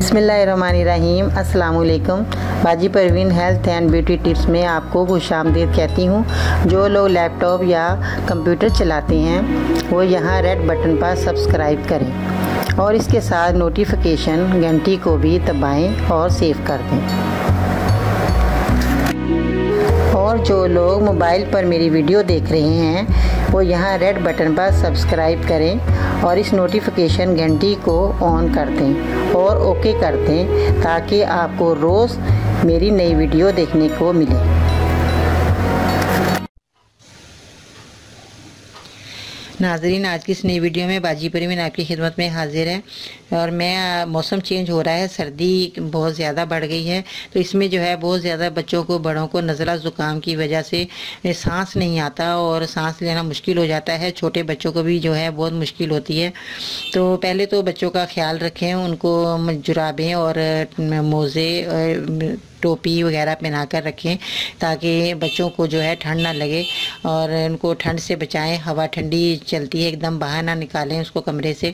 बिस्मिल्लाहिर्रहमानिर्रहीम। अस्सलाम वालेकुम। बाजी Parveen health and beauty tips में आपको खुशामदीद कहती हूँ। जो लोग लैपटॉप या कंप्यूटर चलाते हैं वो यहाँ रेड बटन पर सब्सक्राइब करें और इसके साथ नोटिफिकेशन घंटी को भी दबाएं और सेव कर दें। और जो लोग मोबाइल पर मेरी वीडियो देख रहे हैं वो यहाँ रेड बटन पर सब्सक्राइब करें और इस नोटिफिकेशन घंटी को ऑन कर दें और ओके कर दें ताकि आपको रोज़ मेरी नई वीडियो देखने को मिले। नाज़रीन, आज की इस नई वीडियो में बाजी परवीन आपकी खिदमत में हाजिर है। और मैं मौसम चेंज हो रहा है, सर्दी बहुत ज़्यादा बढ़ गई है, तो इसमें जो है बहुत ज़्यादा बच्चों को, बड़ों को नज़ला ज़ुकाम की वजह से सांस नहीं आता और सांस लेना मुश्किल हो जाता है। छोटे बच्चों को भी जो है बहुत मुश्किल होती है। तो पहले तो बच्चों का ख्याल रखें, उनको जुराबें और मोज़े, टोपी वगैरह पहना कर रखें ताकि बच्चों को जो है ठंड ना लगे और उनको ठंड से बचाएं। हवा ठंडी चलती है, एकदम बाहर ना निकालें उसको कमरे से।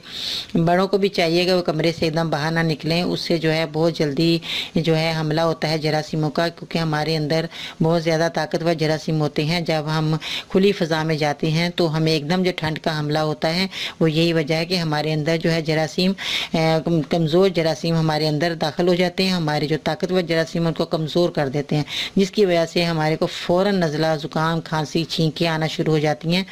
बड़ों को भी चाहिए कि वो कमरे से एकदम बाहर ना निकलें, उससे जो है बहुत जल्दी जो है हमला होता है जरासीमों का, क्योंकि हमारे अंदर बहुत ज़्यादा ताकतवर जरासीम होते हैं। जब हम खुली फ़ज़ा में जाते हैं तो हमें एकदम जो ठंड का हमला होता है वो यही वजह है कि हमारे अंदर जो है जरासीम, कमज़ोर जरासीम हमारे अंदर दाखिल हो जाते हैं। हमारे जो ताकतवर जरासीम को कमज़ोर कर देते हैं, जिसकी वजह से हमारे को फ़ौरन नज़ला ज़ुकाम, खांसी, छींकें आना शुरू हो जाती हैं।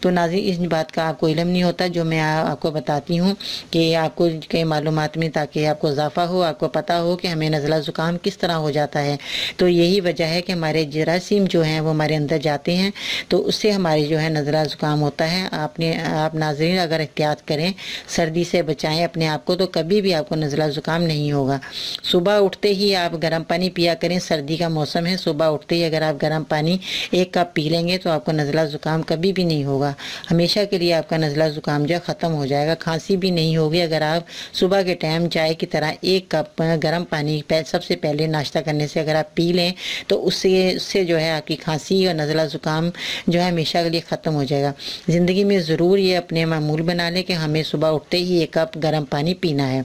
तो नाज़रीन, इस बात का आपको इल्म नहीं होता जो मैं आपको बताती हूँ कि आपको के मालूमात में, ताकि आपको इजाफ़ा हो, आपको पता हो कि हमें नज़ला ज़ुकाम किस तरह हो जाता है। तो यही वजह है कि हमारे जरासीम जो हैं वो हमारे अंदर जाते हैं, तो उससे हमारी जो है नज़ला ज़ुकाम होता है। आप नाज़रीन अगर एहतियात करें, सर्दी से बचाएं अपने आप को, तो कभी भी आपको नज़ला ज़ुकाम नहीं होगा। सुबह उठते ही आप गर्म पानी पिया करें, सर्दी का मौसम है, सुबह उठते ही अगर आप गर्म पानी 1 कप पी लेंगे तो आपको नज़ला ज़ुकाम कभी भी नहीं होगा। हमेशा के लिए आपका नज़ला ज़ुकाम जो ख़त्म हो जाएगा। खांसी भी नहीं होगी अगर आप सुबह के टाइम चाय की तरह 1 कप गर्म पानी सबसे पहले नाश्ता करने से अगर आप पी लें तो उससे जो है आपकी खांसी और नज़ला ज़ुकाम जो है हमेशा के लिए ख़त्म हो जाएगा। ज़िंदगी में ज़रूर ये अपने मामूल बना लें कि हमें सुबह उठते ही 1 कप गर्म पानी पीना है।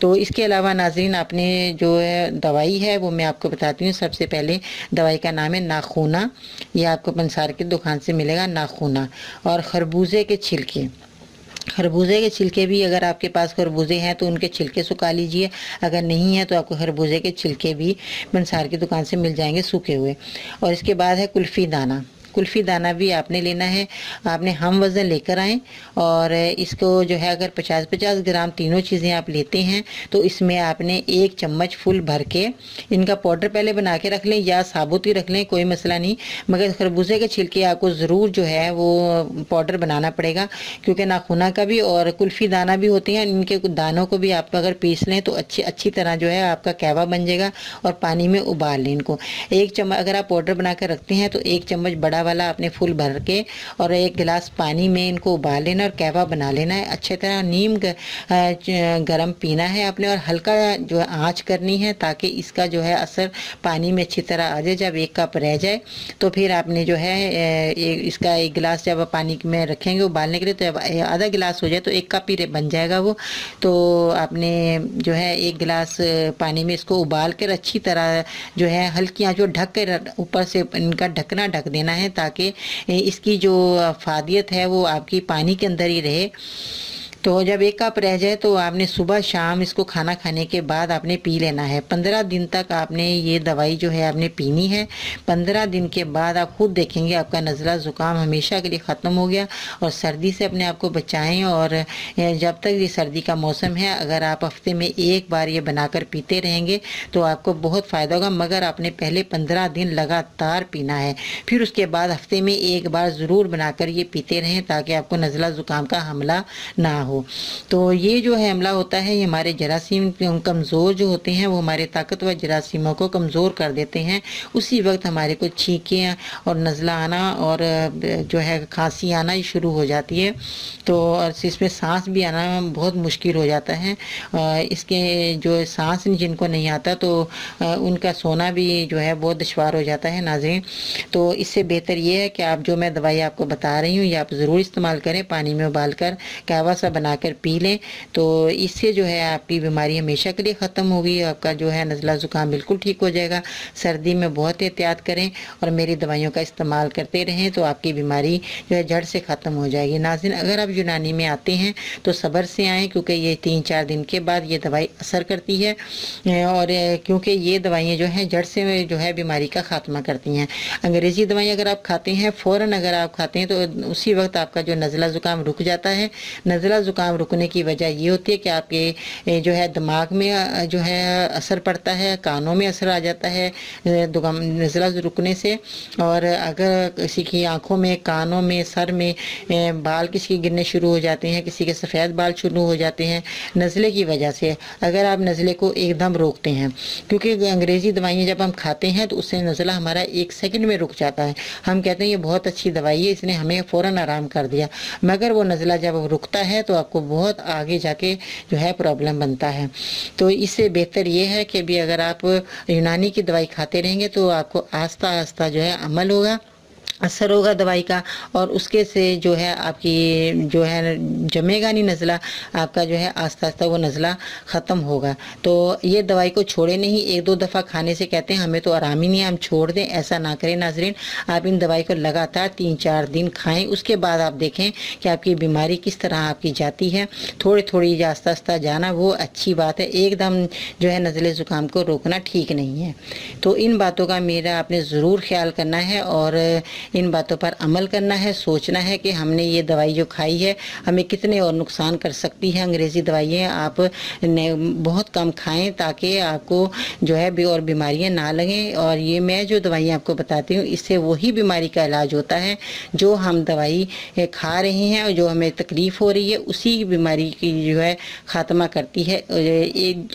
तो इसके अलावा नाज़रीन, आपने जो है दवाई है वो मैं आपको बताती हूँ। सबसे पहले दवाई का नाम है नाखूना। ये आपको पंसार की दुकान से मिलेगा, नाखूना। और खरबूजे के छिलके, खरबूजे के छिलके भी, अगर आपके पास खरबूजे हैं तो उनके छिलके सुखा लीजिए, अगर नहीं है तो आपको खरबूजे के छिलके भी पंसार की दुकान से मिल जाएंगे सूखे हुए। और इसके बाद है कुल्फ़ी दाना। कुल्फ़ी दाना भी आपने लेना है, आपने हम वज़न लेकर आएँ और इसको जो है अगर 50-50 ग्राम तीनों चीज़ें आप लेते हैं तो इसमें आपने 1 चम्मच फुल भर के इनका पाउडर पहले बना के रख लें या साबुत ही रख लें, कोई मसला नहीं। मगर खरबूजे के छिलके आपको ज़रूर जो है वो पाउडर बनाना पड़ेगा, क्योंकि नाखूना का भी और कुल्फ़ी दाना भी होते हैं, इनके दानों को भी आप अगर पीस लें तो अच्छी तरह जो है आपका कहवा बन जाएगा। और पानी में उबाल लें इनको। 1 चम्मच अगर आप पाउडर बना कर रखते हैं तो 1 चम्मच बड़ा वाला आपने फुल भर के और 1 गिलास पानी में इनको उबाल लेना और कहवा बना लेना है। अच्छी तरह नीम गरम पीना है आपने और हल्का जो है आँच करनी है ताकि इसका जो है असर पानी में अच्छी तरह आ जाए। जब 1 कप रह जाए तो फिर आपने जो है इसका 1 गिलास जब आप पानी में रखेंगे उबालने के लिए, तो जब आधा गिलास हो जाए तो 1 कप ही बन जाएगा वो। तो आपने जो है 1 गिलास पानी में इसको उबाल कर अच्छी तरह जो है हल्की आँच पर ढक कर ऊपर से इनका ढकना ढक देना है ताकि इसकी जो फादियत है वो आपकी पानी के अंदर ही रहे। तो जब 1 कप रह जाए तो आपने सुबह शाम इसको खाना खाने के बाद आपने पी लेना है। 15 दिन तक आपने ये दवाई जो है आपने पीनी है। 15 दिन के बाद आप खुद देखेंगे आपका नज़ला ज़ुकाम हमेशा के लिए ख़त्म हो गया। और सर्दी से अपने आप को बचाएं। और जब तक ये सर्दी का मौसम है, अगर आप हफ्ते में 1 बार ये बनाकर पीते रहेंगे तो आपको बहुत फ़ायदा होगा। मगर आपने पहले 15 दिन लगातार पीना है, फिर उसके बाद हफ्ते में 1 बार ज़रूर बनाकर ये पीते रहें ताकि आपको नज़ला ज़ुकाम का हमला ना हो। तो ये जो है हमला होता है, ये हमारे जरासीम कमज़ोर जो होते हैं वो हमारे ताकतवर जरासीमों को कमज़ोर कर देते हैं। उसी वक्त हमारे को छींकें और नज़ला आना और जो है खांसी आना ही शुरू हो जाती है। तो और इसमें सांस भी आना बहुत मुश्किल हो जाता है। इसके जो सांस जिनको नहीं आता तो उनका सोना भी जो है बहुत दुश्वार हो जाता है नाज़रीन। तो इससे बेहतर ये है कि आप जो मैं दवाई आपको बता रही हूँ ये आप ज़रूर इस्तेमाल करें। पानी में उबाल कर कहवा सा بنا کر پی لیں تو اس سے جو ہے آپ کی بیماری ہمیشہ کے لیے ختم ہوگی، آپ کا جو ہے نزلہ زکام بالکل ٹھیک ہو جائے گا۔ سردی میں بہت احتیاط کریں اور میری دوائیوں کا استعمال کرتے رہیں تو آپ کی بیماری جو ہے جڑ سے ختم ہو جائے گی۔ ناظرین، اگر آپ یونانی میں آتے ہیں تو صبر سے آئیں، کیونکہ یہ 3-4 دن کے بعد یہ دوائی اثر کرتی ہے، اور کیونکہ یہ دوائیاں جو ہیں جڑ سے جو ہے بیماری کا خاتمہ کرتی ہیں۔ انگریزی دوائیں اگر آپ کھاتے ہیں، فوراً اگر آپ کھاتے ہیں تو اسی وقت آپ کا جو نزلہ زکام رک جاتا ہے۔ نزلہ زکام رکنے کی وجہ یہ ہوتی ہے کہ آپ کے جو ہے دماغ میں جو ہے اثر پڑتا ہے، کانوں میں اثر آ جاتا ہے نزلہ رکنے سے، اور اگر کسی کی آنکھوں میں، کانوں میں، سر میں بال کسی کے گرنے شروع ہو جاتے ہیں، کسی کے سفید بال شروع ہو جاتے ہیں نزلے کی وجہ سے، اگر آپ نزلے کو ایک دم روکتے ہیں، کیونکہ انگریزی دوائیاں جب ہم کھاتے ہیں تو اس سے نزلہ ہمارا 1 سیکنڈ میں رک جاتا ہے، ہم کہتے ہیں یہ بہت اچھی دوائی ہے، اس نے ہمیں فوراً آرام کر دیا، مگر وہ نزلہ جب رکتا ہے تو آپ کو بہت آگے جا کے جو ہے پرابلم بنتا ہے۔ تو اس سے بہتر یہ ہے کہ بھی اگر آپ یونانی کی دوائی کھاتے رہیں گے تو آپ کو آہستہ آہستہ جو ہے عمل ہوگا، اثر ہوگا دوائی کا، اور اس کے سے جو ہے آپ کی جو ہے جمے گا نہیں نزلہ، آپ کا جو ہے آہستہ آہستہ وہ نزلہ ختم ہوگا۔ تو یہ دوائی کو چھوڑے نہیں، 1-2 دفعہ کھانے سے کہتے ہیں ہمیں تو آرام ہی نہیں ہے ہم چھوڑ دیں، ایسا نہ کریں ناظرین۔ آپ ان دوائی کو لگاتار 3-4 دن کھائیں، اس کے بعد آپ دیکھیں کہ آپ کی بیماری کس طرح آپ کی جاتی ہے، تھوڑی تھوڑی آہستہ آہستہ جانا وہ اچھی بات ہے، ایک دم جو ہے نزلے زکام کو روکنا ٹھیک نہیں ہے۔ تو ان باتوں کا میرا آپ نے ضرور خیال کرنا ہے اور ان باتوں پر عمل کرنا ہے، سوچنا ہے کہ ہم نے یہ دوائی جو کھائی ہے ہمیں کتنے اور نقصان کر سکتی ہے۔ انگریزی دوائیاں آپ بہت کم کھائیں تاکہ آپ کو جو ہے اور بیماریاں نہ لگیں، اور یہ میں جو دوائیاں آپ کو بتاتی ہوں اس سے وہی بیماری کا علاج ہوتا ہے جو ہم دوائی کھا رہے ہیں اور جو ہمیں تکلیف ہو رہی ہے اسی بیماری کی جو ہے خاتمہ کرتی ہے۔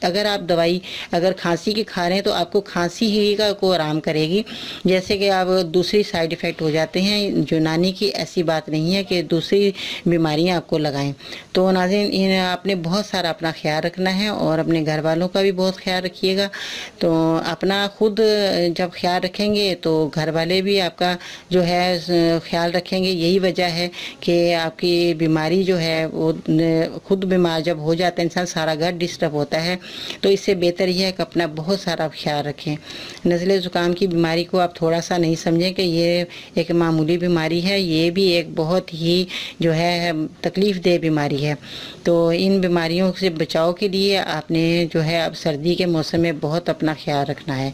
اگر آپ دوائی اگر کھانسی کی کھا رہے ہیں تو آپ کو کھانسی ہی کو آرام کرے گی، جیسے کہ آپ دوسری سائیڈ افیکٹ ہو جاتے ہیں، یونانی کی ایسی بات نہیں ہے کہ دوسری بیماریاں آپ کو لگائیں۔ تو ناظرین، آپ نے بہت سارا اپنا خیال رکھنا ہے اور اپنے گھر والوں کا بھی بہت خیال رکھیے گا۔ تو اپنا خود جب خیال رکھیں گے تو گھر والے بھی آپ کا جو ہے خیال رکھیں گے، یہی وجہ ہے کہ آپ کی بیماری جو ہے وہ خود بیمار جب ہو جاتا ہے انسان، سارا گھر ڈسٹرب ہوتا ہے، تو اس سے بہتر یہ ہے کہ اپنا بہت سارا خیال رکھیں۔ نزلے زکام کی بیماری کو آپ تھوڑا سا نہیں سمجھیں کہ یہ ایک معمولی بیماری ہے، یہ بھی ایک بہت ہی جو ہے تکلیف دہ بیماری ہے۔ تو ان بیماریوں سے بچاؤ کے لیے آپ نے جو ہے اب سردی کے موسم میں بہت اپنا خیال رکھنا ہے۔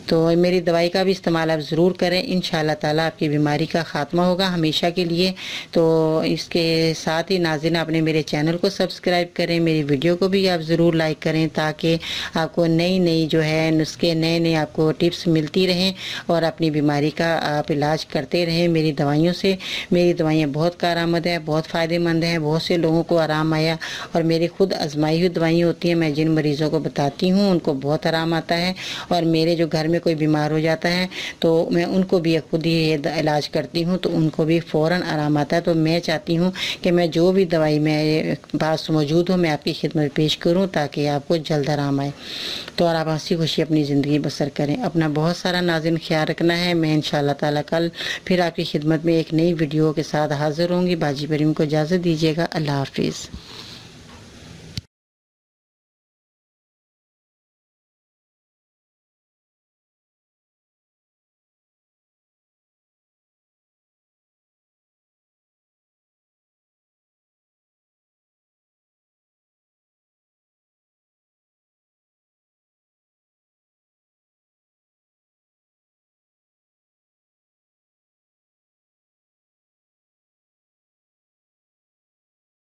تو میری دوائی کا بھی استعمال آپ ضرور کریں، انشاءاللہ تعالیٰ آپ کی بیماری کا خاتمہ ہوگا ہمیشہ کے لیے۔ تو اس کے ساتھ ہی ناظرین، آپ نے میرے چینل کو سبسکرائب کریں، میری ویڈیو کو بھی آپ ضرور لائک کریں تاکہ آپ کو نئی جو ہے نسخے، نئے آپ کو ٹپس ملتی رہیں اور اپنی بیماری کا آپ علاج کرتے رہیں میری دوائیوں سے۔ میری دوائیاں بہت کارآمد ہیں، بہت فائدہ مند ہیں، بہت سے لوگوں کو آرام آیا، اور میری خود آزمائی ہوئی دوائیاں ہوتی ہیں، میں جن مریضوں کو بتاتی ہوں ان کو بہت آرام آتا ہے، اور میرے جو گھر میں کوئی بیمار ہو جاتا ہے تو میں ان کو بھی خود ہی علاج کرتی ہوں تو ان کو بھی فوراً آرام آتا ہے۔ تو میں چاہتی ہوں کہ میں جو بھی دوائی میں پاس موجود ہوں میں آپ کی خدمت پیش کروں تاکہ آپ کو جلد آرام آئے، تو اور آپ ہنسی خوشی اپنی زندگی بسر کریں۔ اپنا بہت سارا ناظرین خیال رکھنا ہے۔ میں انشاءاللہ تعالیٰ کل پھر آپ کی خدمت میں ایک نئی ویڈیو کے ساتھ حاضر ہوں گی۔ باجی پریم کو اجازت دیجیے گا، اللہ حافظ۔